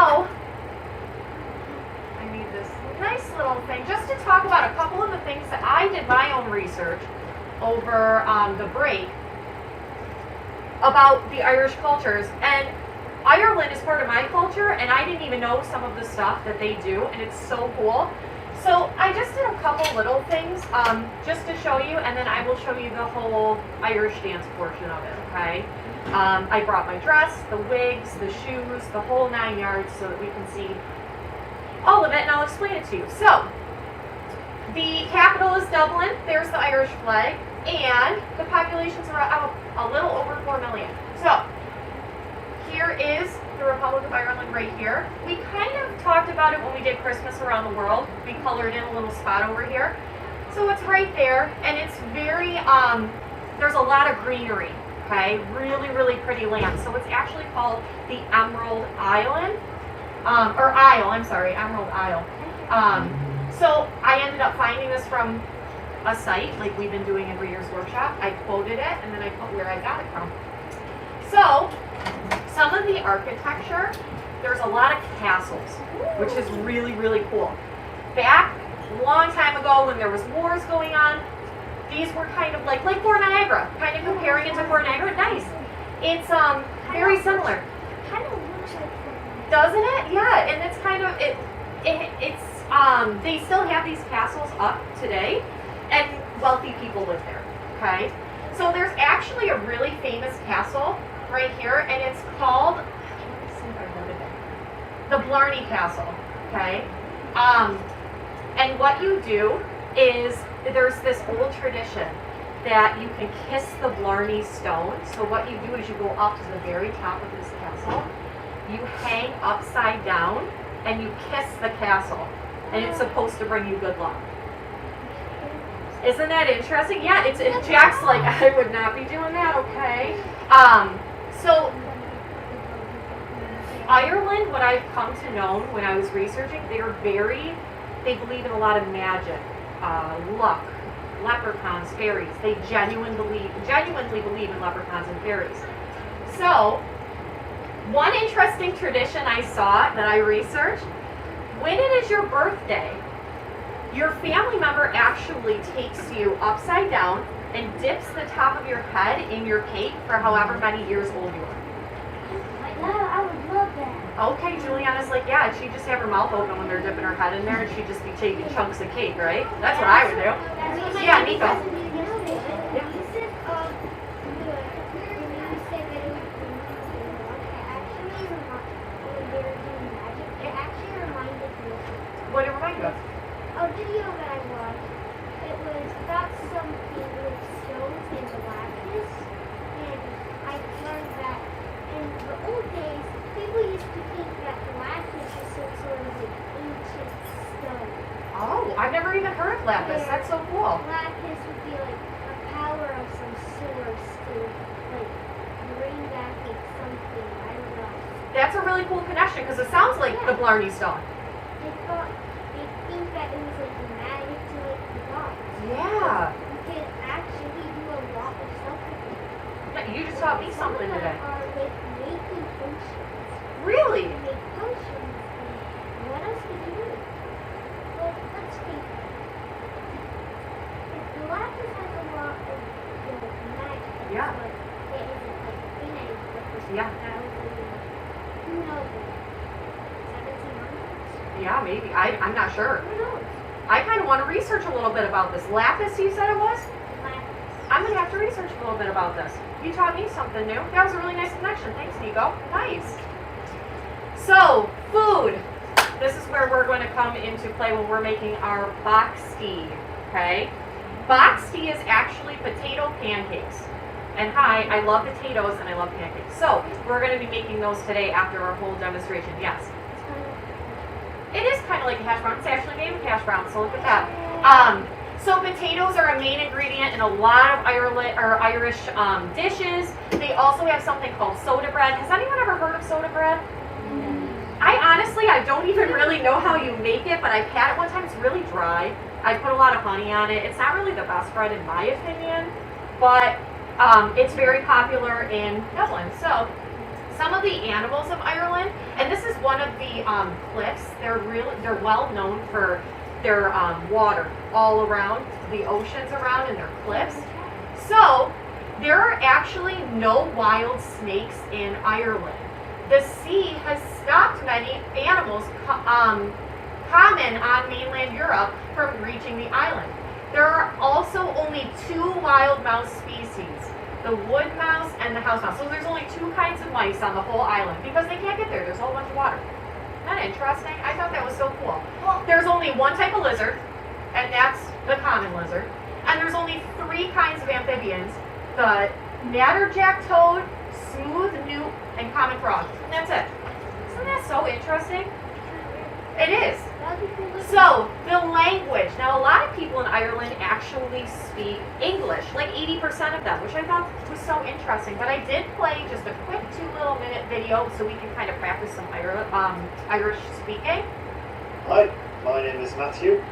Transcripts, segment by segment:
So, I need this nice little thing just to talk about a couple of the things that I did my own research over the break about the Irish cultures. And Ireland is part of my culture, and I didn't even know some of the stuff that they do, and it's so cool. So I just did a couple little things just to show you, and then I will show you the whole Irish dance portion of it, okay? I brought my dress, the wigs, the shoes, the whole 9 yards so that we can see all of it, and I'll explain it to you. So, the capital is Dublin, there's the Irish flag, and the population's around a little over 4 million. So, here is the Republic of Ireland right here. We kind of talked about it when we did Christmas Around the World. We colored in a little spot over here. So it's right there, and it's very, there's a lot of greenery, okay? Really, really pretty land. So it's actually called the Emerald Island, Emerald Isle. So I ended up finding this from a site, like we've been doing every year's workshop. I quoted it, and then I put where I got it from. So, some of the architecture, there's a lot of castles, which is really, really cool. Back a long time ago when there was wars going on, these were kind of like Fort Niagara, kind of comparing it to Fort Niagara. Nice. It's very similar. Kind of looks like Fort Niagara. Doesn't it? Yeah, and it's kind of, they still have these castles up today, and wealthy people live there, okay? So there's actually a really famous castle right here, and it's called, let's see if I wrote it in, the Blarney Castle, okay? And what you do is, there's this old tradition that you can kiss the Blarney Stone. So what you do is you go up to the very top of this castle, you hang upside down, and you kiss the castle, and it's supposed to bring you good luck. Isn't that interesting? Yeah, Jack's like, I would not be doing that, okay? So, Ireland, what I've come to know when I was researching, they believe in a lot of magic, luck, leprechauns, fairies. They genuinely believe in leprechauns and fairies. So, one interesting tradition I saw that I researched, when it is your birthday, your family member actually takes you upside down and dips the top of your head in your cake for however many years old you are. Wow, I would love that. Okay, Juliana's like, yeah, she'd just have her mouth open when they're dipping her head in there, and she'd just be taking chunks of cake, right? That's what I would do. Yeah, Nico. What did it remind you of? A video that I watched, it was about something with stones and lapis, and I learned that in the old days, people used to think that lapis was some sort of like ancient stone. Oh, I've never even heard of lapis. Yeah. That's so cool. Lapis would be like a power of some source to like bring back like something, I don't know. That's a really cool connection because it sounds like the Blarney Stone. They think that it was like magic to like the gods. Yeah. You can actually do a lot of stuff with it. Yeah, you just taught me something Some of today. them are like making potions. Really? They make potions. And what else could you do? Well, let's think. The lapis has a lot of magic. Yeah. But it isn't like in any purpose. Yeah. Who knows? 1700s? Yeah, maybe. I'm not sure. Who knows? I kind of want to research a little bit about this. Lapis, you said it was? Lapis. I'm going to have to research a little bit about this. You taught me something new. That was a really nice connection. Thanks, Nico. Nice. So, food. This is where we're going to come into play when we're making our boxty, okay? Boxty is actually potato pancakes. And hi, I love potatoes and I love pancakes. So, we're going to be making those today after our whole demonstration. Yes. It is kind of like a hash brown. It's actually made with hash brown, so look at that. So potatoes are a main ingredient in a lot of Irish dishes. They also have something called soda bread. Has anyone ever heard of soda bread? I don't even really know how you make it, but I've had it one time. It's really dry. I put a lot of honey on it. It's not really the best bread in my opinion, but it's very popular in Dublin. So some of the animals of Ireland, and this is one of the cliffs. They're well known for their water all around, the oceans around, and their cliffs. So there are actually no wild snakes in Ireland. The sea has stopped many animals common on mainland Europe from reaching the island. There are also only 2 wild mouse species, the wood mouse and the house mouse. So there's only 2 kinds of mice on the whole island because they can't get there. There's a whole bunch of water. Isn't that interesting? I thought that was so cool. There's only 1 type of lizard, and that's the common lizard. And there's only 3 kinds of amphibians, the natterjack toad, smooth newt, and common frog. And that's it. Isn't that so interesting? It is. So, the language. Now, a lot of people in Ireland actually speak English, like 80% of them, which I thought was so interesting. But I did play just a quick 2-minute video so we can kind of practice some Irish speaking. Hi, my name is Matthew.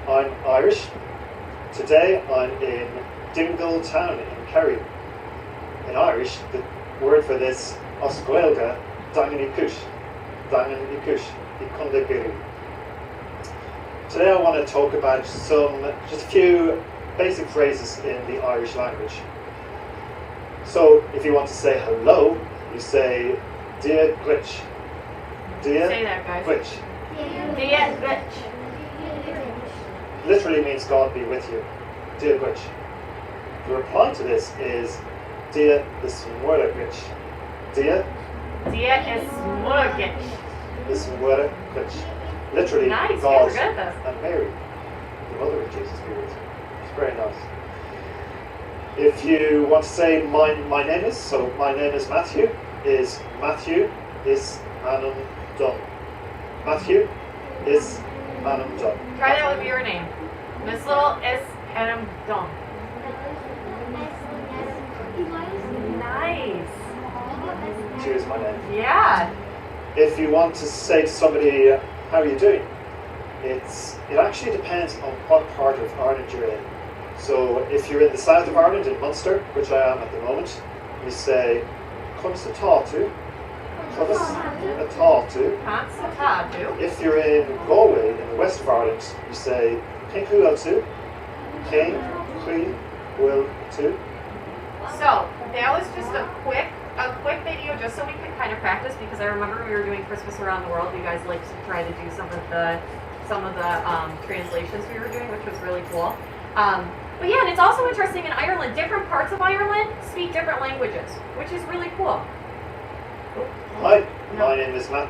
I'm Irish. Today I'm in Dingle Town in Kerry. In Irish, the word for this, Oscuelga, Dangani Kush, Ikundagiri. Today I want to talk about just a few basic phrases in the Irish language. So if you want to say hello, you say Dia Glitch. Dia Say that, guys. Glitch. Dia Glitch. Literally means God be with you. Dia Glitch. The reply to this is Dia is Mwera Glitch. Dia Dia is Smurgish. is Mwera Glitch. Literally, Nice, you God guys are good at this. and Mary, the mother of Jesus Christ. It's very nice. If you want to say my name is, so my name is Matthew is Anum Dunn. Matthew is Anum Dunn. Try that with your name. Miss Little is Adam Dung. Nice. Choose my name. Yeah. If you want to say to somebody, how are you doing? It actually depends on what part of Ireland you're in. So if you're in the south of Ireland, in Munster, which I am at the moment, you say, Cumsa Tatu. Cumsa Tatu. Constatatu. If you're in Galway, in the west of Ireland, you say, Kinku Atu. King, Kui, Will, Tu. So that was just a quick video just so we can kind of practice, because I remember we were doing Christmas around the world. You guys liked to try to do some of the translations we were doing, which was really cool. But yeah, and it's also interesting in Ireland, different parts of Ireland speak different languages, which is really cool. Hi, my name is Matt.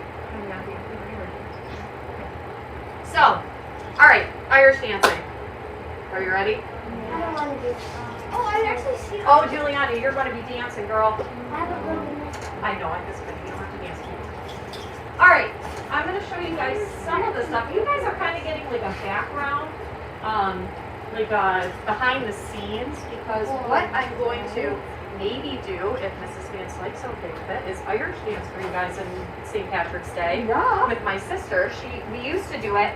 So, all right, Irish dancing. Are you ready? I don't want to do Oh, I actually see Oh, Juliana, you're going to be dancing, girl. I have a little bit. I know, I'm just kidding. You don't have to dance too much. All right, I'm going to show you guys some of the stuff. You guys are kind of getting like a background, behind the scenes, because what I'm going to maybe do, if Mrs. Van Slyke's okay with it, is Irish dance for you guys on St. Patrick's Day with my sister. We used to do it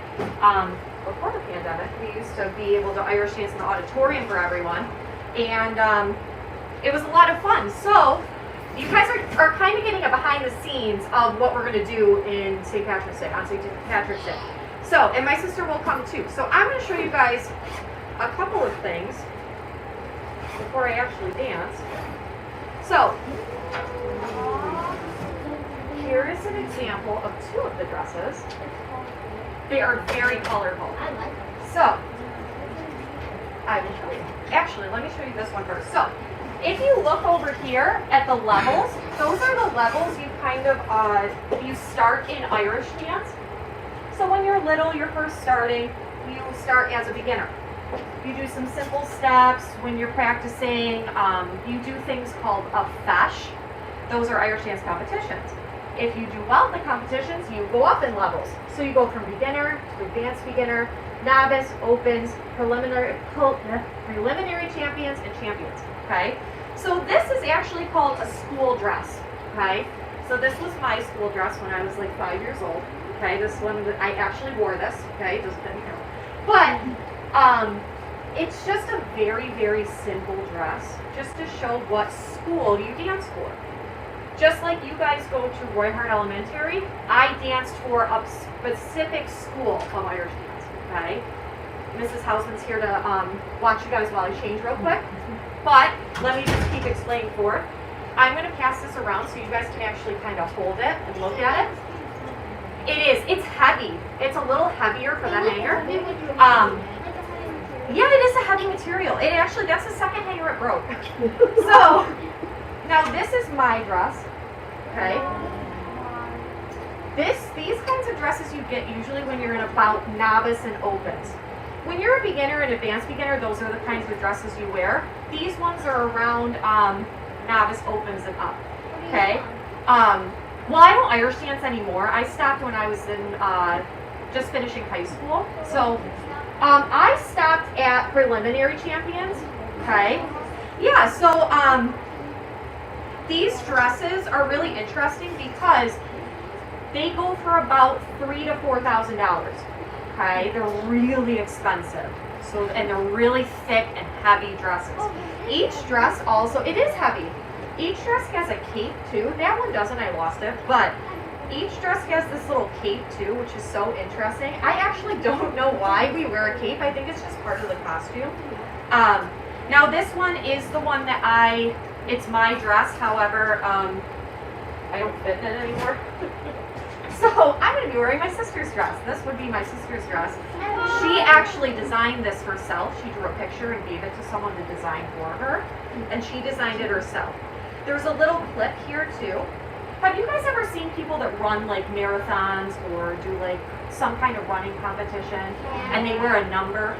before the pandemic. We used to be able to Irish dance in the auditorium for everyone, and it was a lot of fun. So you guys are kind of getting a behind the scenes of what we're going to do in St. Patrick's Day, on St. Patrick's Day. So, and my sister will come too. So I'm going to show you guys a couple of things before I actually dance. So, here is an example of 2 of the dresses. They are very colorful. I like it. So, I will show you. Actually, let me show you this one first. So, if you look over here at the levels, those are the levels you kind of, you start in Irish dance. So when you're little, you're first starting, you start as a beginner. You do some simple steps. When you're practicing, you do things called a fesh. Those are Irish dance competitions. If you do well in the competitions, you go up in levels. So you go from beginner to advanced beginner, novice, opens, preliminary champions, and champions, okay? So this is actually called a school dress, okay? So this was my school dress when I was like 5 years old, okay? This one, I actually wore this, okay? Doesn't fit me now. But it's just a very, very simple dress, just to show what school you dance for. just like you guys go to Roy-Hart Elementary, I danced for a specific school of Irish dance, okay? Mrs. Hausman's here to watch you guys while I change real quick. But let me just keep explaining forward. I'm going to pass this around so you guys can actually kind of hold it and look at it. It is. It's heavy. It's a little heavier for the hanger. Yeah, it is a heavy material. It actually, that's the second hanger it broke. So, now this is my dress, okay? These kinds of dresses you get usually when you're in about novice and opens. When you're a beginner and advanced beginner, those are the kinds of dresses you wear. These ones are around novice opens and up, okay? Well, I don't Irish dance anymore. I stopped when I was in just finishing high school. So I stopped at preliminary champions, okay? Yeah, so these dresses are really interesting because they go for about $3,000 to $4,000. Okay, they're really expensive. So, and they're really thick and heavy dresses. Each dress also, it is heavy. Each dress has a cape too. That one doesn't, I lost it. But each dress has this little cape too, which is so interesting. I actually don't know why we wear a cape. I think it's just part of the costume. Now this one is the one that it's my dress. However, I don't fit in it anymore. So I'm going to be wearing my sister's dress. This would be my sister's dress. She actually designed this herself. She drew a picture and gave it to someone to design for her. And she designed it herself. There's a little clip here too. Have you guys ever seen people that run like marathons or do like some kind of running competition and they wear a number?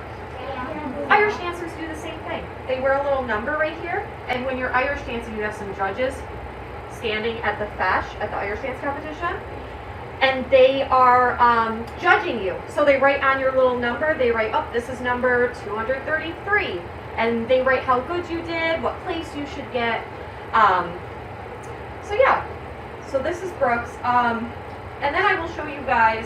Irish dancers do the same thing. They wear a little number right here. And when you're Irish dancing, you have some judges standing at the fesh at the Irish dance competition. And they are judging you. So they write on your little number, they write, oh, this is number 233. And they write how good you did, what place you should get. So yeah, so this is Brooks. And then I will show you guys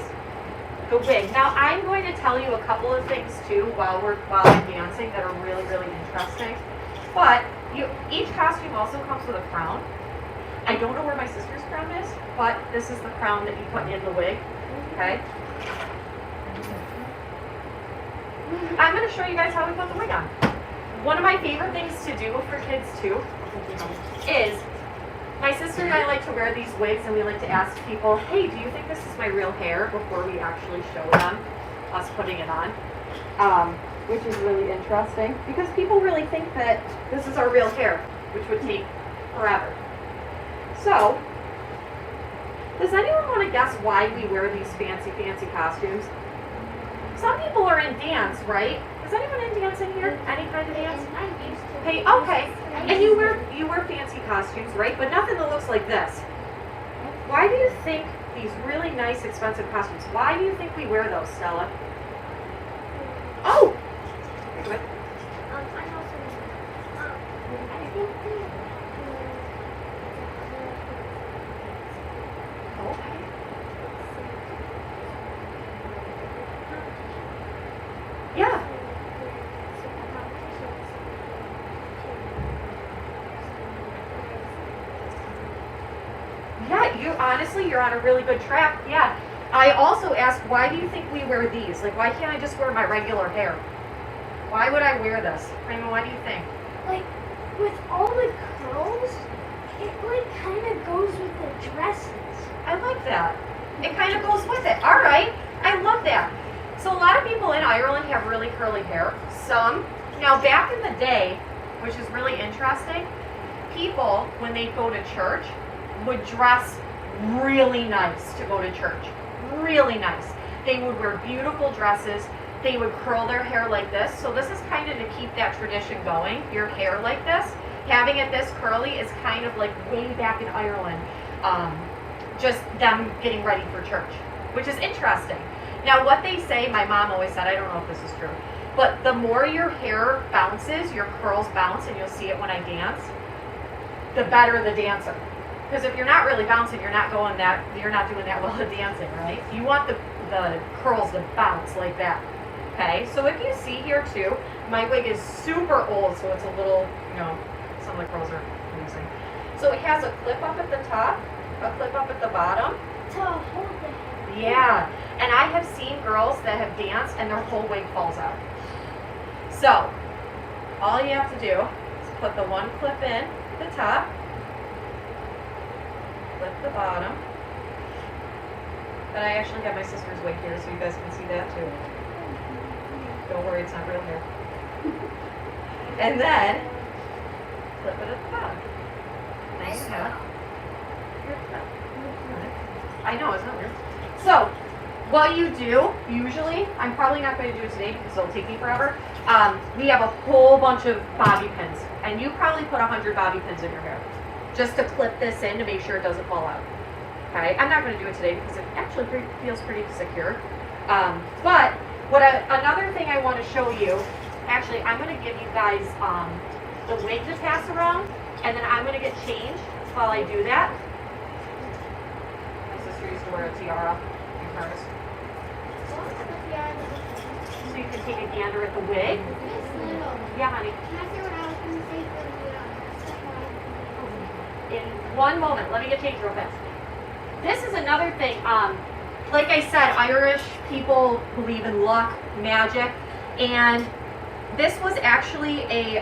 the wig. Now I'm going to tell you a couple of things too while I'm dancing that are really, really interesting. But each costume also comes with a crown. I don't know where my sister's crown is, but this is the crown that you put in the wig, okay? I'm going to show you guys how we put the wig on. One of my favorite things to do for kids too is my sister and I like to wear these wigs and we like to ask people, hey, do you think this is my real hair before we actually show them us putting it on? Which is really interesting because people really think that this is our real hair, which would take forever. So, does anyone want to guess why we wear these fancy, fancy costumes? Some people are in dance, right? Is anyone in dance in here? Any kind of dance? Hey, okay. And you wear fancy costumes, right? But nothing that looks like this. Why do you think these really nice, expensive costumes, why do you think we wear those, Stella? Oh! Wait, wait. Okay. Yeah. Yeah, you're on a really good track. Yeah. I also asked, why do you think we wear these? Like, why can't I just wear my regular hair? Why would I wear this? Raymond, what do you think? Like, with all the curls, it like kind of goes with the dresses. I like that. It kind of goes with it. All right. I love that. So a lot of people in Ireland have really curly hair. Some. Now, back in the day, which is really interesting, people, when they go to church, would dress really nice to go to church. Really nice. They would wear beautiful dresses. They would curl their hair like this. So this is kind of to keep that tradition going. Your hair like this. Having it this curly is kind of like way back in Ireland. Just them getting ready for church, which is interesting. Now what they say, my mom always said, I don't know if this is true, but the more your hair bounces, your curls bounce, and you'll see it when I dance, the better the dancer. Because if you're not really bouncing, you're not doing that well at dancing, right? You want the curls to bounce like that. Okay, so if you see here too, my wig is super old, so it's a little, some of the curls are losing. So it has a clip up at the top, a clip up at the bottom. To hold the hair. Yeah, and I have seen girls that have danced and their whole wig falls out. So, all you have to do is put the one clip in at the top, clip the bottom. And I actually have my sister's wig here so you guys can see that too. Don't worry, it's not real hair. And then, clip it at the bottom. Nice hat. I know, it's not weird. So, what you do, usually, I'm probably not going to do it today because it'll take me forever. We have a whole bunch of bobby pins. And you probably put 100 bobby pins in your hair. Just to clip this in to make sure it doesn't fall out. Okay, I'm not going to do it today because it actually feels pretty secure. But another thing I want to show you, actually, I'm going to give you guys the wig to pass around, and then I'm going to get changed while I do that. My sister used to wear a tiara in hers. So you can take a gander at the wig. Yeah, honey. In one moment, let me get changed real fast. This is another thing. Like I said, Irish people believe in luck, magic, and this was actually a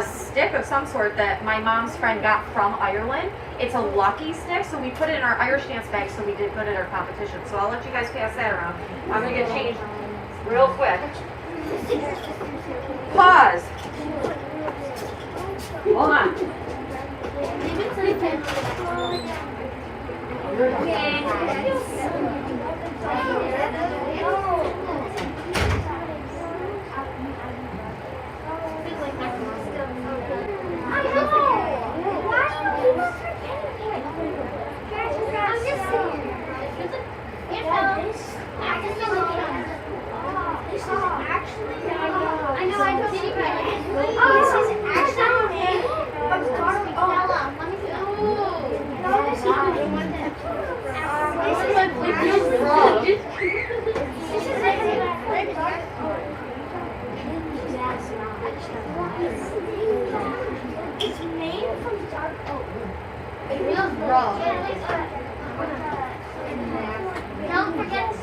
stick of some sort that my mom's friend got from Ireland. It's a lucky stick, so we put it in our Irish dance bag, so we did put it in our competition. So I'll let you guys pass that around. I'm gonna get changed real quick. Pause. Hold on. It's made from dark oak. It feels raw. Don't forget to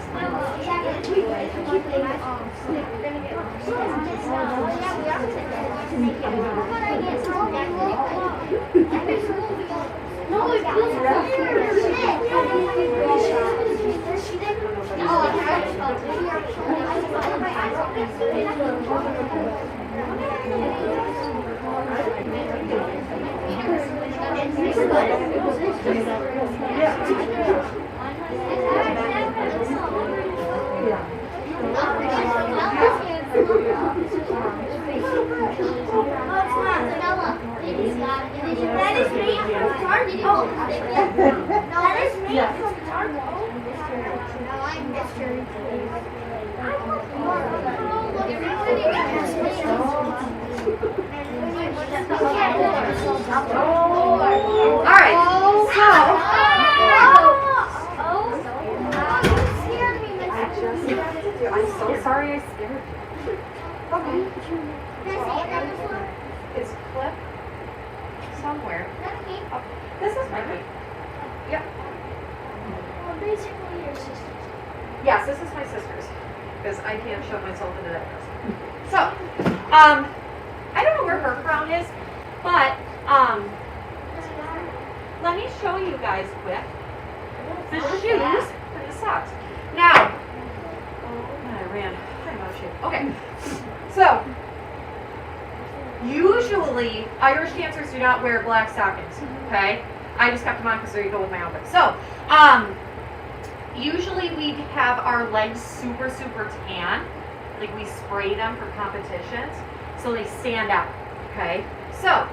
That is made from dark oak. That is made from dark oak. No, I'm mystery. Alright, I'm so sorry I scared you. Okay. It's clip somewhere. This is my cape. Yep. Well, basically your sister's. Yes, this is my sister's. Because I can't show myself into that dress. So, I don't know where her crown is, but let me show you guys quick the shoes and the socks. Now, I ran. I'm out of shape. Okay. So, usually Irish dancers do not wear black stockings. Okay. I just kept them on because they go with my outfit. So, usually we have our legs super, super tan. Like we spray them for competitions so they stand out, okay? So,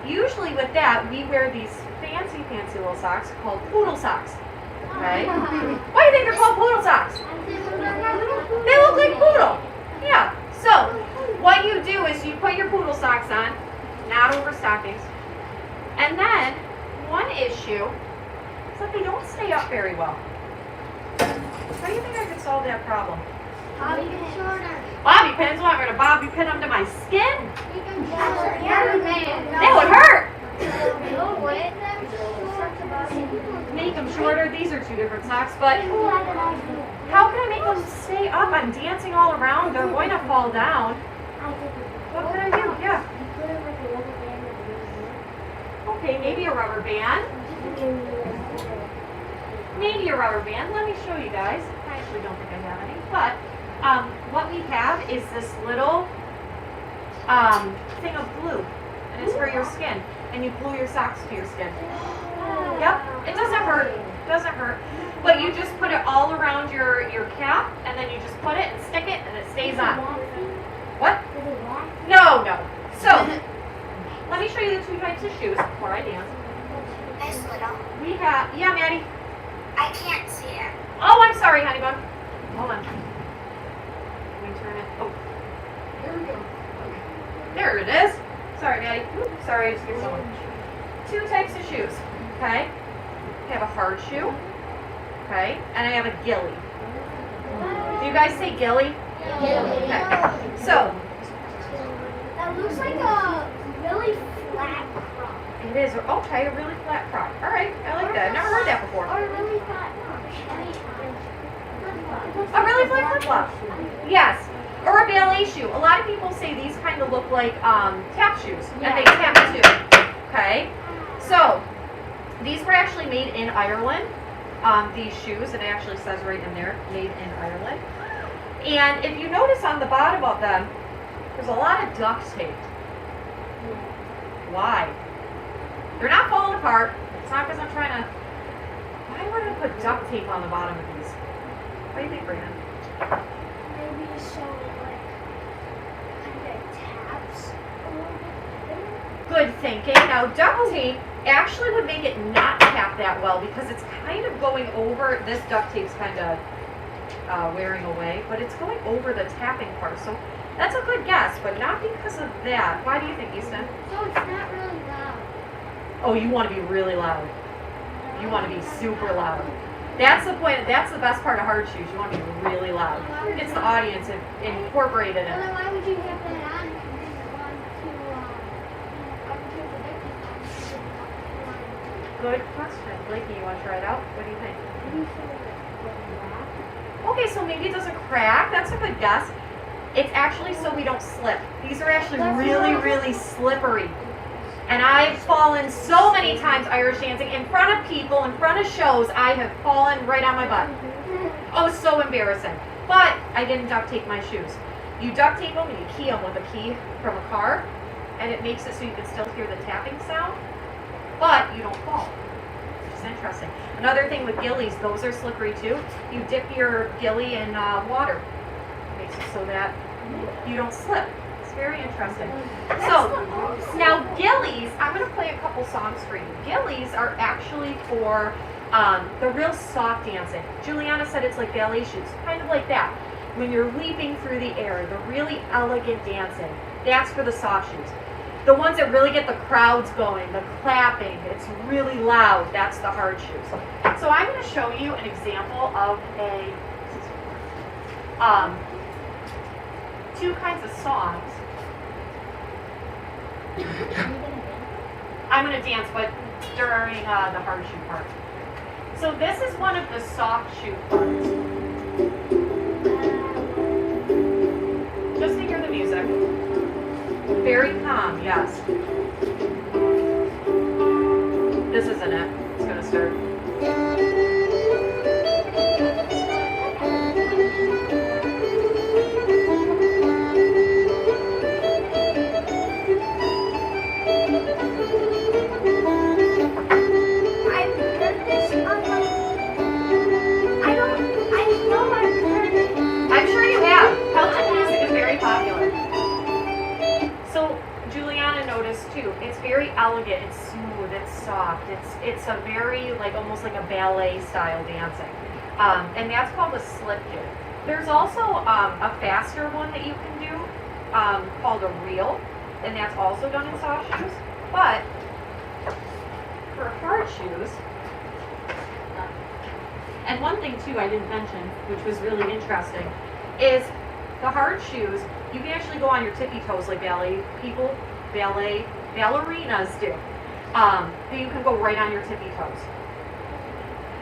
usually with that, we wear these fancy, fancy little socks called Poodle Socks, okay? Why do you think they're called Poodle Socks? They look like poodle. Yeah, so what you do is you put your Poodle Socks on, not over stockings, and then one issue is that they don't stay up very well. How do you think I could solve that problem? Bobby pins. Bobby pins? What, I'm going to bobby pin them to my skin? That That would hurt. No, what? Make them shorter. These are two different socks, but Who had an idea? how can I make them stay up? I'm dancing all around. They're going to fall down. I did. What could I do? Yeah. You put it like a rubber band and Okay, maybe a rubber band. Maybe a rubber band. Let me show you guys. I actually don't think I have any, but what we have is this little thing of glue, and it's for your skin, and you glue your socks to your skin. Yep, it doesn't hurt. Doesn't hurt. But you just put it all around your cap, and then you just put it and stick it, and it stays on. What? No. So, let me show you the two types of shoes before I dance. Nice little. We have, yeah, Maddie. I can't see it. Oh, I'm sorry, honey bun. Hold on. Let me turn it. Oh, There we go. there it is. Sorry, Maddie. Oops, sorry, I just skipped someone. Two types of shoes. Okay. I have a hard shoe. Okay. And I have a gilly. Do you guys say gilly? Okay. So, That looks like a really flat crop. it is, okay, a really flat crop. All right, I like that. I've never heard that before. Or a really flat A really flat flip-flop. Yes. Or a ballet shoe. A lot of people say these kind of look like tap shoes. And they tap too. Okay. So, these were actually made in Ireland. These shoes, it actually says right in there, made in Ireland. And if you notice on the bottom of them, there's a lot of duct tape. Why? They're not falling apart. It's not because I'm trying to... Why would I put duct tape on the bottom of these? What do you think, Brandon? Maybe so like kind of taps a little bit. Good thinking. Now, duct tape actually would make it not tap that well because it's kind of going over, this duct tape's kind of wearing away, but it's going over the tapping part. So that's a good guess, but not because of that. Why do you think, Easton? So it's not really loud. Oh, you want to be really loud. You want to be super loud. That's the point. That's the best part of hard shoes. You want to be really loud. It's the audience incorporated Well, in. then why would you have that on if you didn't want to Good question. Blakey, you want to try it out? What do you think? maybe so like Okay, so maybe it doesn't crack. That's a good guess. It's actually so we don't slip. These are actually really, really slippery. And I've fallen so many times Irish dancing in front of people, in front of shows. I have fallen right on my butt. Oh, it's so embarrassing. But I didn't duct tape my shoes. You duct tape them and you key them with a key from a car, and it makes it so you can still hear the tapping sound, but you don't fall. It's interesting. Another thing with gillies, those are slippery too. You dip your gilly in water. It makes it so that you don't slip. It's very interesting. So, now gillies, I'm going to play a couple songs for you. Gillies are actually for the real soft dancing. Juliana said it's like ballet shoes, kind of like that. When you're leaping through the air, the really elegant dancing, that's for the soft shoes. The ones that really get the crowds going, the clapping, it's really loud, that's the hard shoes. So I'm going to show you an example of two kinds of songs. I'm going to dance, but during the hard shoe part. So this is one of the soft shoe parts. Just to hear the music. Very calm, yes. This isn't it. It's going to start. I'm sure you have. Celtic music is very popular. So Juliana noticed too. It's very elegant. It's smooth. It's soft. It's a very almost like a ballet style dancing, and that's called a slip jig. There's also a faster one that you can do called a reel, and that's also done in soft shoes. But for hard shoes. And one thing too I didn't mention, which was really interesting, is the hard shoes, you can actually go on your tippy toes like ballerinas do. you can go right on your tippy toes.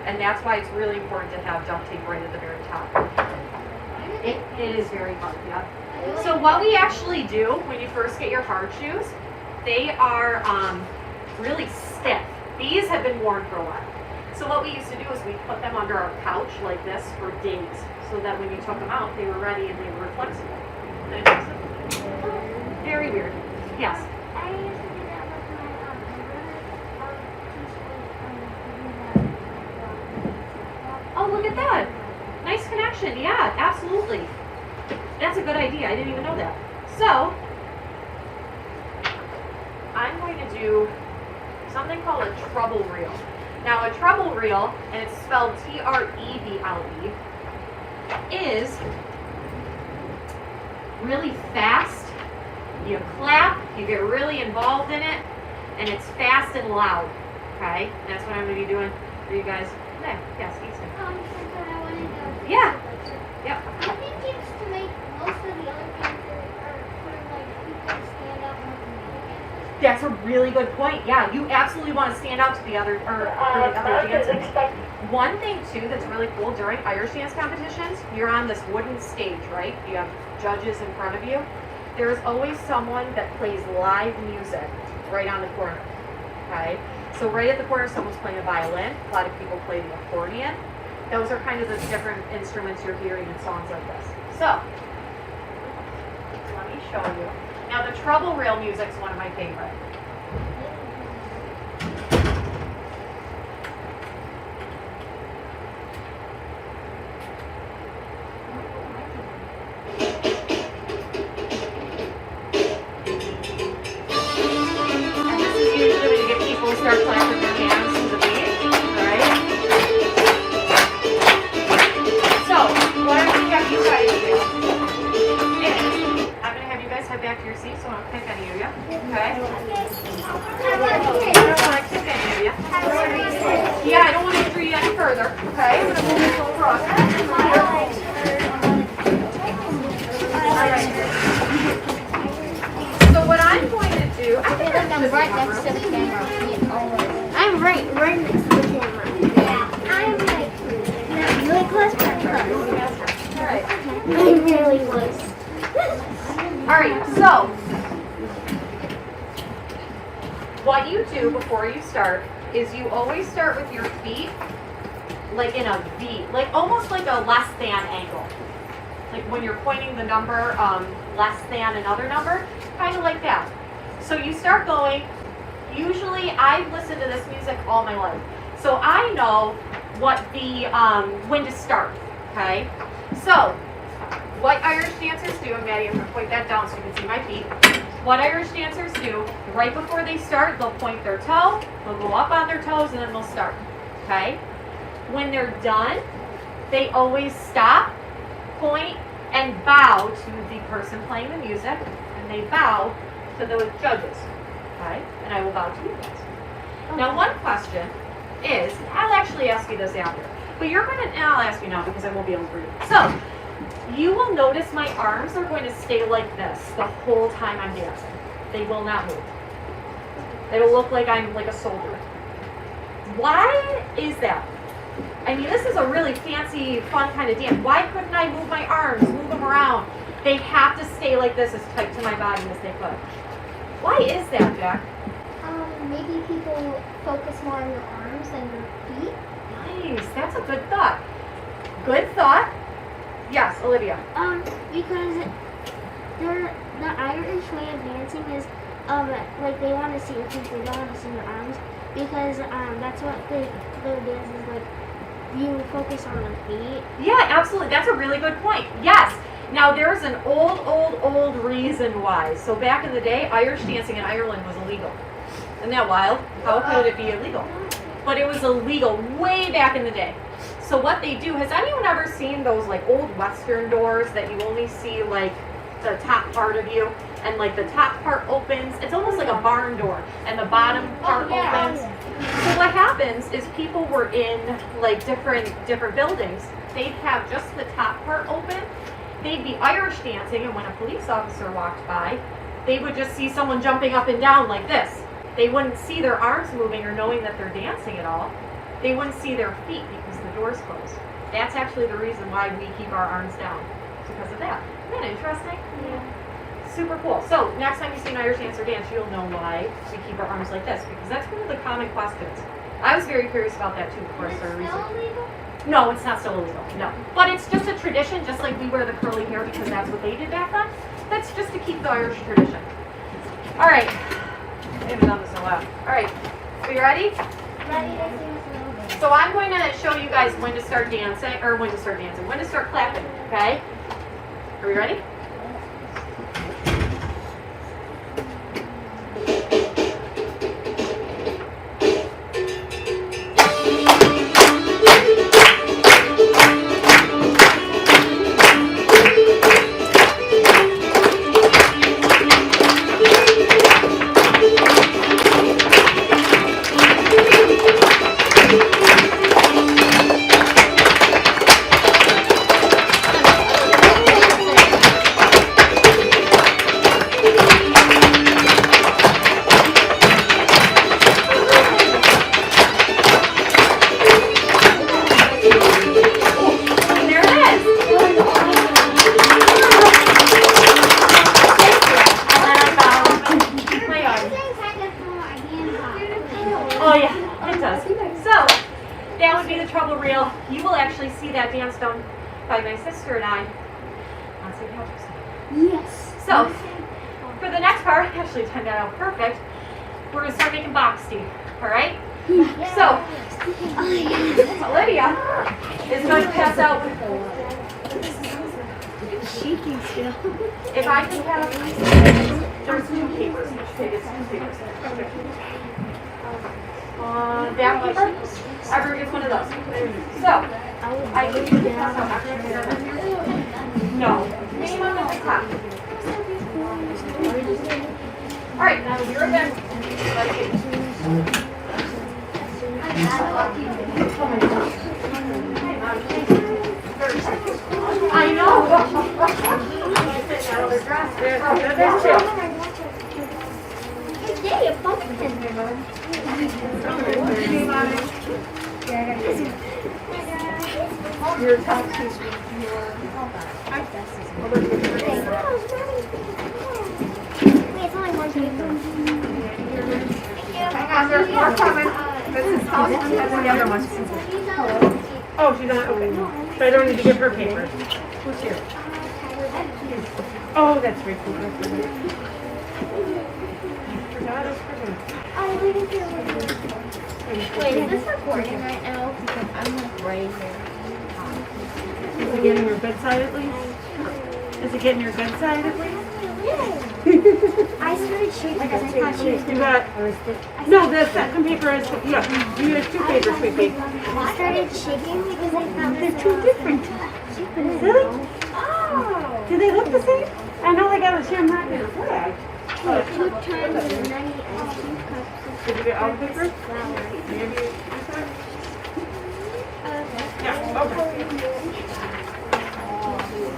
And that's why it's really important to have duct tape right at the very top. It is very hard, yeah. So what we actually do when you first get your hard shoes, they are really stiff. These have been worn for a while. So what we used to do is we put them under our couch like this for days, so that when you took them out, they were ready and they were flexible. Very weird. Yes. I used to do that with my Oh, look at that. Nice connection. Yeah, absolutely. That's a good idea. I didn't even know that. So, I'm going to do something called a treble reel. Now, a treble reel, and it's spelled T-R-E-B-L-E, is really fast. You clap, you get really involved in it, and it's fast and loud. Okay? That's what I'm going to be doing for you guys today. Yes, Easton. something I wanted to. Yeah. Yep. I think it's to make most of the other dancers or for like people to stand up more than the other dancers. That's a really good point. Yeah, you absolutely want to stand out to the other dancers. One thing too that's really cool during Irish dance competitions, you're on this wooden stage, right? You have judges in front of you. There's always someone that plays live music right on the corner. Okay, so right at the corner, someone's playing a violin. A lot of people play the accordion. Those are kind of the different instruments you're hearing in songs like this. So let me show you. Now the treble reel music is one of my favorite. And this is usually to get people to start clapping their hands to the beat, alright? So, what I'm going to have you guys do is, I'm going to have you guys head back to your seats, so I don't kick any of you, okay? I don't want to kick any of you. Yeah, I don't want to injure you any further, okay? I'm going to move this little across. Alright. So what I'm going to do, I think I'm right next to the camera. I'm right next to the camera. Yeah. I'm like really close, but close. Alright. I'm really close. Alright, so what you do before you start is you always start with your feet like in a V, like almost like a less than angle. Like when you're pointing the number less than another number, kind of like that. So you start going, usually I've listened to this music all my life. So I know what the, when to start, okay? So, what Irish dancers do, and Maddie, I'm going to point that down so you can see my feet. What Irish dancers do, right before they start, they'll point their toe, they'll go up on their toes, and then they'll start, okay? When they're done, they always stop, point, and bow to the person playing the music, and they bow to the judges, okay? And I will bow to you guys. Now, one question is, I'll actually ask you this after, but you're going to, and I'll ask you now because I won't be able to read it. So, you will notice my arms are going to stay like this the whole time I'm dancing. They will not move. It'll look like I'm like a soldier. Why is that? I mean, this is a really fancy, fun kind of dance. Why couldn't I move my arms, move them around? They have to stay like this, as tight to my body as they could. Why is that, Jack? Maybe people focus more on their arms than their feet. Nice. That's a good thought. Good thought. Yes, Olivia. Because the Irish way of dancing is, like they want to see your feet, they don't want to see your arms, because that's what their dance is like. You focus on the feet. Yeah, absolutely. That's a really good point. Yes. Now, there's an old reason why. So back in the day, Irish dancing in Ireland was illegal. Isn't that wild? How could it be illegal? But it was illegal way back in the day. So what they do, has anyone ever seen those like old Western doors that you only see like the top part of you, and like the top part opens? It's almost like a barn door, and the bottom part opens. So what happens is people were in like different buildings. They'd have just the top part open. They'd be Irish dancing, and when a police officer walked by, they would just see someone jumping up and down like this. they wouldn't see their arms moving or knowing that they're dancing at all. They wouldn't see their feet because the door's closed. That's actually the reason why we keep our arms down. It's because of that. Isn't that interesting? Yeah. Super cool. So next time you see an Irish dancer dance, you'll know why we keep our arms like this, because that's one of the common questions. I was very curious about that too before I started researching. No, it's not still illegal. No, but it's just a tradition, just like we wear the curly hair because that's what they did back then. That's just to keep the Irish tradition. All right. I haven't done this in a while. All right. Are you ready? Ready to sing a little bit. So I'm going to show you guys when to start dancing, or when to start clapping. Okay? Are we ready? Oh yeah, it does. So, that would be the trouble reel. You will actually see that dance done by my sister and I on St. Patrick's Day. Yes. So, for the next part, actually turned that out perfect, we're going to start making boxty, alright? So, Olivia is going to pass out. Shaking still. If I can have, there's two papers. Okay, it's two papers. That paper, everyone gets one of those. So, I can use the pass out after. No, name on the top. Alright, now you're again. I know. There's two. Yay, a pumpkin. Your top piece. Wait, it's only one paper. Hang on, there's more coming. This is the other one. Oh, she's on, okay. So I don't need to give her paper. Who's here? Oh, that's right. Wait, is this recording right now? Because I'm like right here. Is it getting your bedside at least? Is it getting your bedside at least? I started shaking because I thought she was You got, no, the second paper is, yeah, you have two papers, sweetie. I started shaking because I thought They're two different. Really? Oh! Do they look the same? I know they got a shamrock and a flag. Two turns and 90 and 2 cups Did you get all the of papers? flour. Maybe this one? Yeah, okay.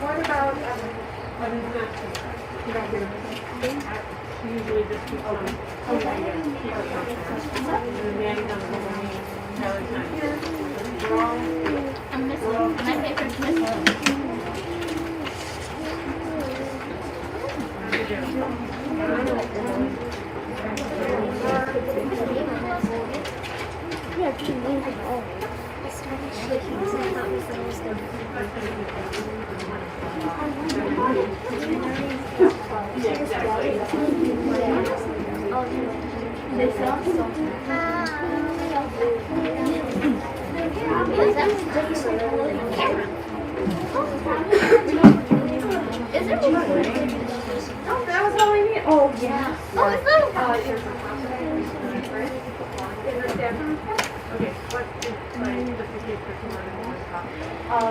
What about, you don't get everything? She usually just keeps on. Oh, yeah, yeah. Keep it on. And then Manny does the whole entire time. Draw. I'm missing. My paper's missing. Yeah, two names of all. I started shaking because I thought Miss Little was going to Yeah, exactly. They fell? Is it recording? Oh, that was all I need. Oh, yeah. Oh, it's not. Here's the Okay, what is like the figure for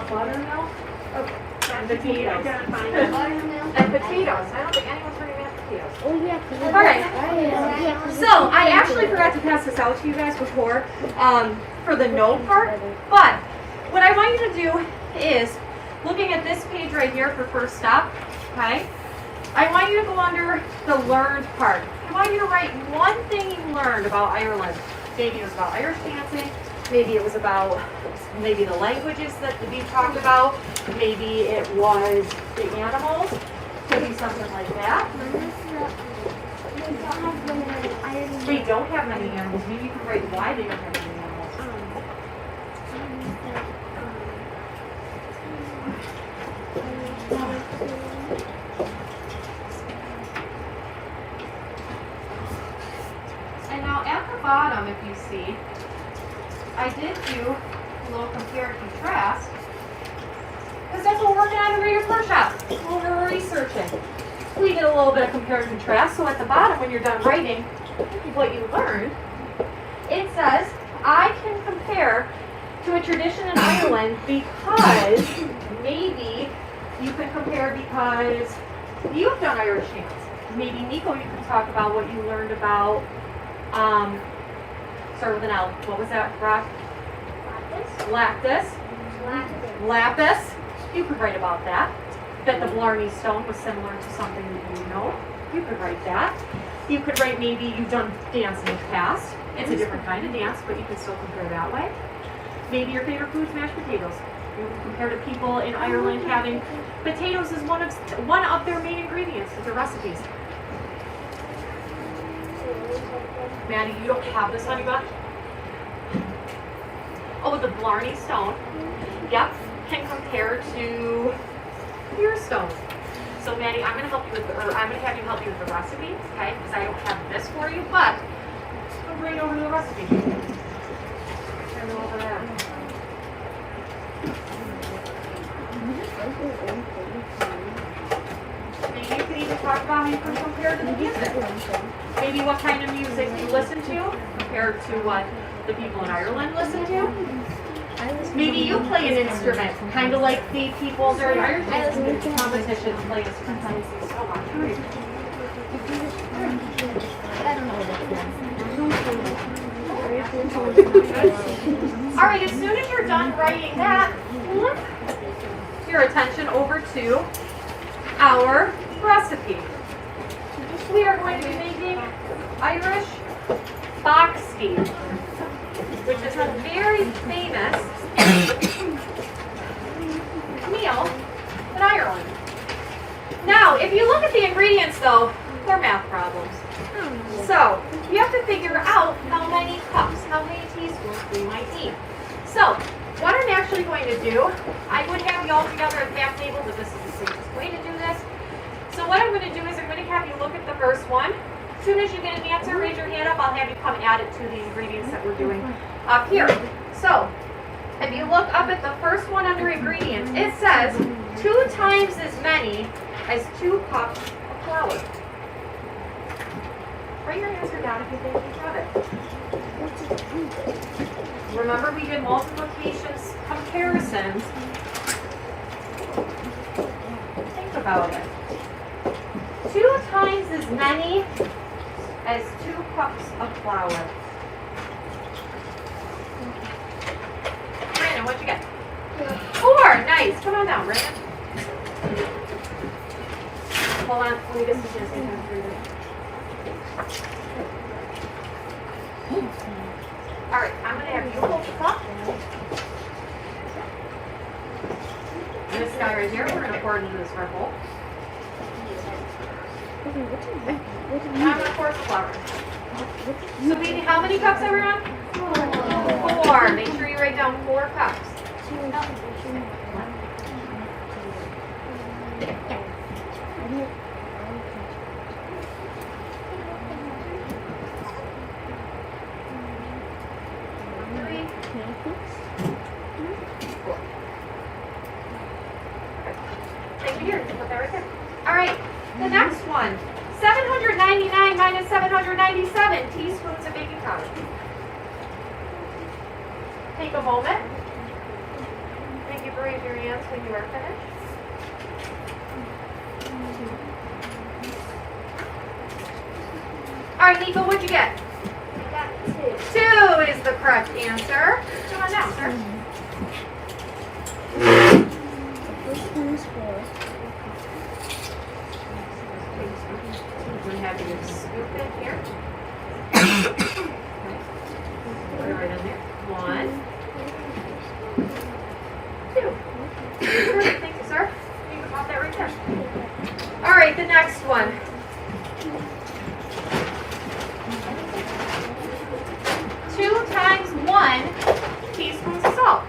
buttermilk. Okay. And potatoes. And potatoes. I don't think anyone's bringing mashed potatoes. Oh, yeah. All right. So I actually forgot to pass this out to you guys before for the note part. But what I want you to do is looking at this page right here for first step. Okay. I want you to go under the learned part. I want you to write one thing you learned about Ireland. Maybe it was about Irish dancing. Maybe it was about maybe the languages that we talked about. Maybe it was the animals. Could be something like that. They don't have many animals. Maybe you can write why they don't have many animals. And now at the bottom, if you see, I did do a little compare and contrast. Because that's what we're working on in the Reader's Workshop. When we're researching. We did a little bit of compare and contrast. So at the bottom, when you're done writing what you learned, it says, I can compare to a tradition in Ireland because maybe you can compare because you've done Irish dance. Maybe Nico, you can talk about what you learned about, start with an L. What was that, Rock? Lapis. You could write about that. That the Blarney stone was similar to something that you know. You could write that. You could write maybe you've done dance in the past. It's a different kind of dance, but you can still compare that way. Maybe your favorite food is mashed potatoes. You can compare to people in Ireland having potatoes as one of their main ingredients in their recipes. Maddie, you don't have this, honey bun? Oh, the Blarney stone. Yep, can compare to your stone. So Maddie, I'm going to help you with, I'm going to have you help you with the recipe, okay? Because I don't have this for you, but go right over to the recipe. Turn it over there. Maybe you could even talk about how you can compare to the music. Maybe what kind of music you listen to compared to what the people in Ireland listen to. Maybe you play an instrument, kind of like the people during Irish competitions play instruments. So much. All right, as soon as you're done writing that, flip your attention over to our recipe. We are going to be making Irish Boxty, which is a very famous meal in Ireland. Now, if you look at the ingredients, though, they're math problems. So, you have to figure out how many cups, how many teaspoons we might need. So, what I'm actually going to do, I would have you all together at the math table, but this is the safest way to do this. So what I'm going to do is I'm going to have you look at the first one. As soon as you get an answer, raise your hand up. I'll have you come add it to the ingredients that we're doing up here. So, if you look up at the first one under ingredients, it says 2 times as many as 2 cups of flour. Write your answer down if you think you have it. Remember we did multiplication comparisons. Think about it. 2 times as many as 2 cups of flour. Brandon, what'd you get? 4. Nice. Come on down, Brandon. Hold on. Let me get some chance to come through this. All right. I'm going to have you hold the cup. And this guy right here, we're going to pour it into this red bowl. And I'm going to pour some flour. So baby, how many cups are we on? 4. Make sure you write down 4 cups. 3, 4. Thank you here. Put that right there. All right. The next one. 799 minus 797 teaspoons of baking powder. Take a moment. Thank you for raising your hands when you are finished. All right, Nico, what'd you get? I got 2. 2 is the correct answer. Come on down, sir. The first one is 4. have you scoop in here. Put it right in there. 1, 2. Perfect, thank you, sir. You can pop that right there. All right, the next one. 2 times 1 teaspoons of salt.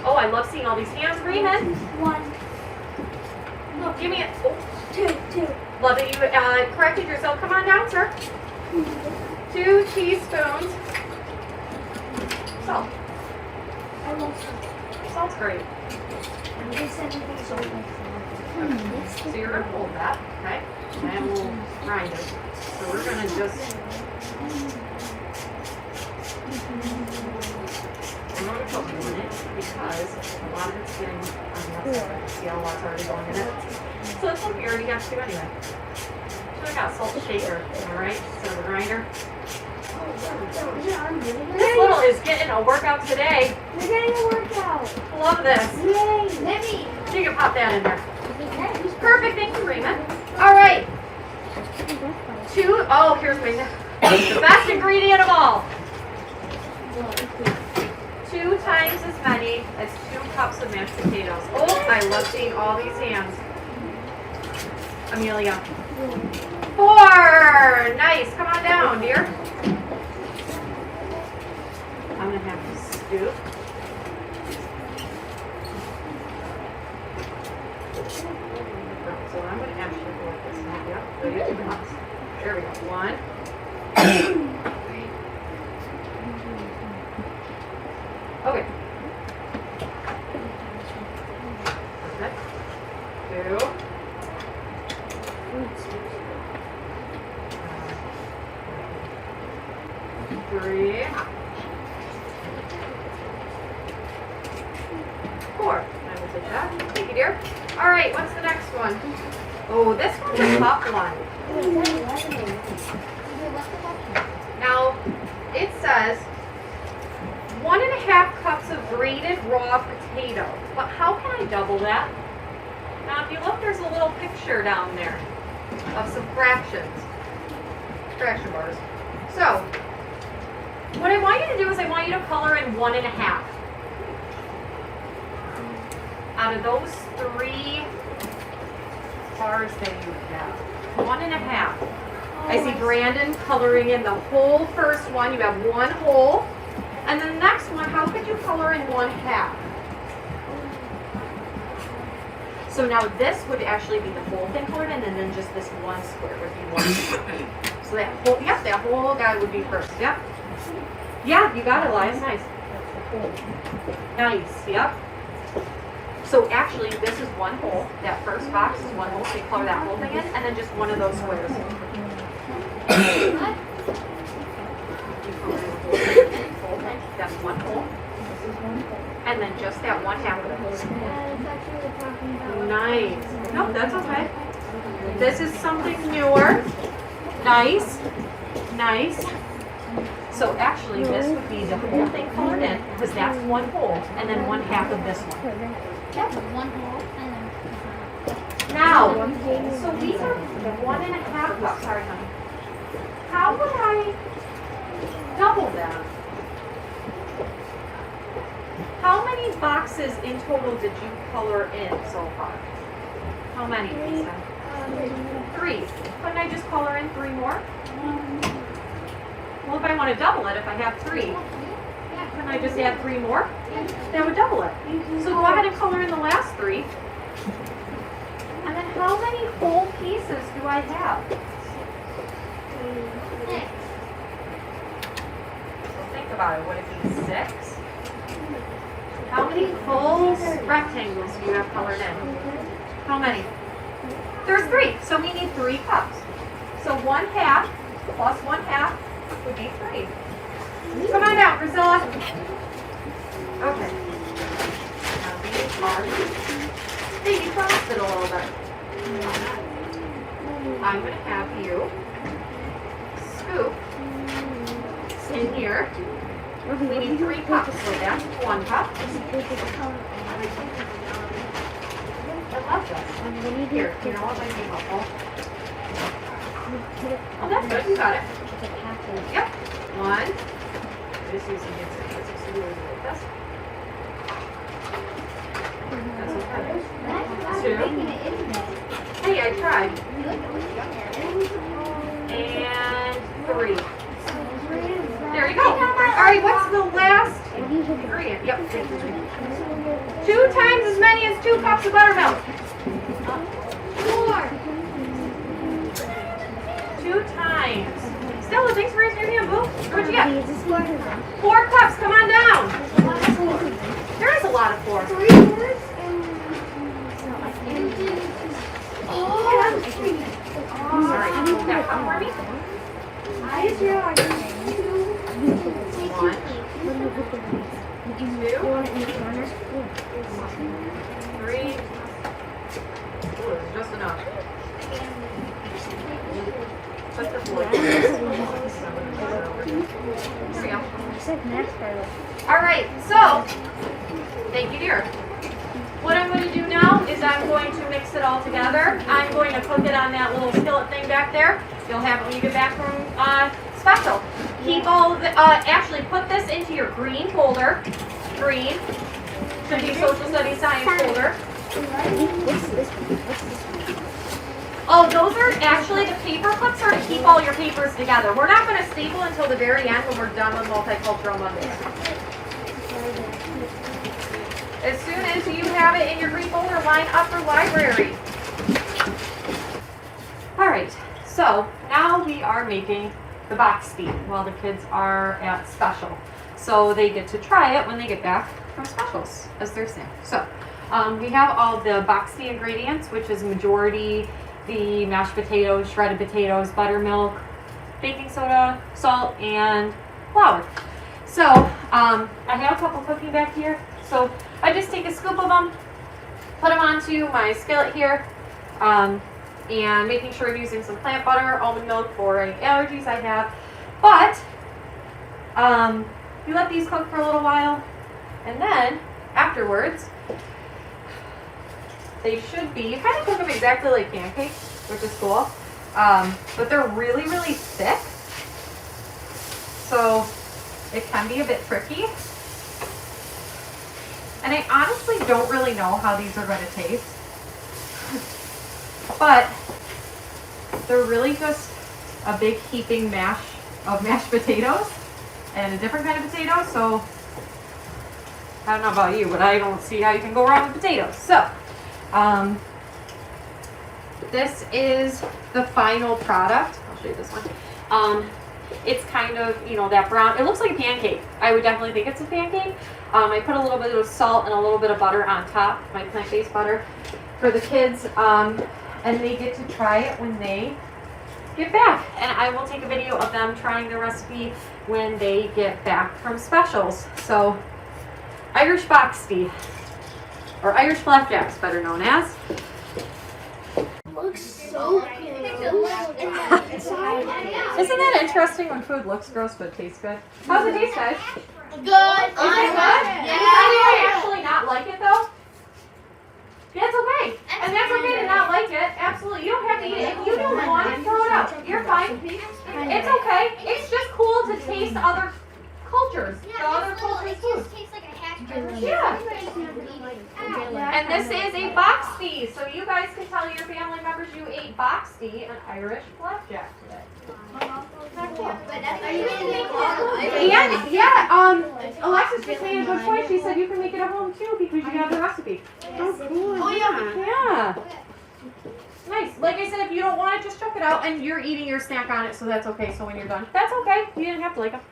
Oh, I love seeing all these hands. Raymond, 1, give me it. Oh, 2, 2. love that you corrected yourself. Come on down, sir. 2 teaspoons salt. I love salt. Salt's great. This everything salt. So you're going to hold that, okay? And we'll grind it. So we're going to just... I'm going to put 1 in it because a lot of it's getting on the outside. See how a lot's already going in it? So this one we already got 2 anyway. So we got a salt shaker, alright? So the grinder. This little is getting a workout today. We're getting a workout. Love this. Yay. Maybe. You can pop that in there. Perfect, thank you, Raymond. Alright. 2, oh, here's my, the best ingredient of all. 2 times as many as 2 cups of mashed potatoes. Oh, I love seeing all these hands. Amelia. 4, nice, come on down, dear. I'm gonna have to scoop. So I'm going to actually go like this. Yep, so you 2 cups. There we go. 1. Okay. Perfect. 2. 3. 4. I will take that. Thank you, dear. All right, what's the next one? Oh, this one's a tough one. Now, it says 1.5 cups of grated raw potato. But how can I double that? Now, if you look, there's a little picture down there of some fractions. Fraction bars. So, what I want you to do is I want you to color in 1.5. Out of those 3 bars that you have, 1.5. I see Brandon coloring in the whole first one. You have 1 whole. And then the next one, how could you color in 1/2? So now this would actually be the whole thing colored in, and then just this 1 square would be 1 square. So that whole, yep, that whole guy would be first. Yep. Yeah, you got it, Elias. Nice. Nice. Yep. So actually, this is 1 hole. That first box is 1 hole, so you color that whole thing in, and then just 1 of those squares. You color in the whole thing. That's 1 hole. And then just that 1/2 of it. Nice. Nope, that's okay. This is something newer. Nice. Nice. So actually, this would be the whole thing colored in, because that's 1 hole, and then 1/2 of this one. Yep. 1 hole and then. Now, so these are 1.5 cups. Sorry, honey. How would I double them? How many boxes in total did you color in so far? How many, Lisa? 3. Couldn't I just color in 3 more? Well, if I want to double it, if I have 3, couldn't I just add 3 more? That would double it. So go ahead and color in the last 3. And then how many whole pieces do I have? 6. So think about it. Would it be 6? How many full rectangles do you have colored in? How many? There's 3. So we need 3 cups. So 1/2 plus 1/2 would be 3. Come on down, Priscilla. Okay. Now these are, hey, you crossed it a little bit. I'm going to have you scoop in here. We need 3 cups, so that's 1 cup. I love this. Here, you know what might be helpful? Oh, that's good. You got it. It's a package. Yep. One. Just use some hand sanitizer so you always like this. That's okay. Two. Hey, I tried. And 3. There you go. All right, what's the last ingredient? Yep. 2 times as many as 2 cups of buttermilk. 4. 2 times. Stella, thanks for raising your hand, boo. What'd you get? 4 cups. Come on down. There is a lot of 4. 3 words and Sorry, hold that cup for me. 1, 2, 3. Ooh, it's just enough. Put the 4. Here we go. All right, so thank you, dear. What I'm going to do now is I'm going to mix it all together. I'm going to cook it on that little skillet thing back there. You'll have it when you get back from special. Keep all the, actually put this into your green folder. Green. Should be social studies science folder. Oh, those are actually the paper clips are to keep all your papers together. We're not going to staple until the very end when we're done with Multicultural Mondays. As soon as you have it in your green folder, line up for library. All right, so now we are making the Boxty while the kids are at special. So they get to try it when they get back from specials as their snack. So we have all the Boxty ingredients, which is majority the mashed potatoes, shredded potatoes, buttermilk, baking soda, salt, and flour. So I have a couple cooking back here. So I just take a scoop of them, put them onto my skillet here, and making sure I'm using some plant butter, almond milk for any allergies I have. But you let these cook for a little while, and then afterwards, they should be, you kind of cook them exactly like pancakes, which is cool, but they're really, really thick, so it can be a bit tricky. And I honestly don't really know how these are going to taste, but they're really just a big heaping mash of mashed potatoes and a different kind of potato, so I don't know about you, but I don't see how you can go wrong with potatoes. So, this is the final product. I'll show you this one. It's kind of, you know, that brown, it looks like a pancake. I would definitely think it's a pancake. I put a little bit of salt and a little bit of butter on top, my plant-based butter, for the kids, and they get to try it when they get back. And I will take a video of them trying the recipe when they get back from specials. So, Irish Boxty, or Irish Flapjacks, better known as. looks so good. Isn't that interesting when food looks gross but tastes good? How's it taste, guys? Good. Is it good? Does anyone actually not like it though? That's okay. And that's okay to not like it. Absolutely. You don't have to eat it. If you don't want it, throw it out. You're fine. It's okay. It's just cool to taste other cultures. The other cultures' food. tastes like a hash Yeah. And this is a Boxty, so you guys can tell your family members you ate Boxty and Irish Flapjack today. And yeah, Alexis just made a good point. She said you can make it at home too because you have the recipe. Oh, cool. Oh, yeah. Yeah. Nice. Like I said, if you don't want it, just chuck it out, and you're eating your snack on it, so that's okay. So when you're done, that's okay. You didn't have to like them.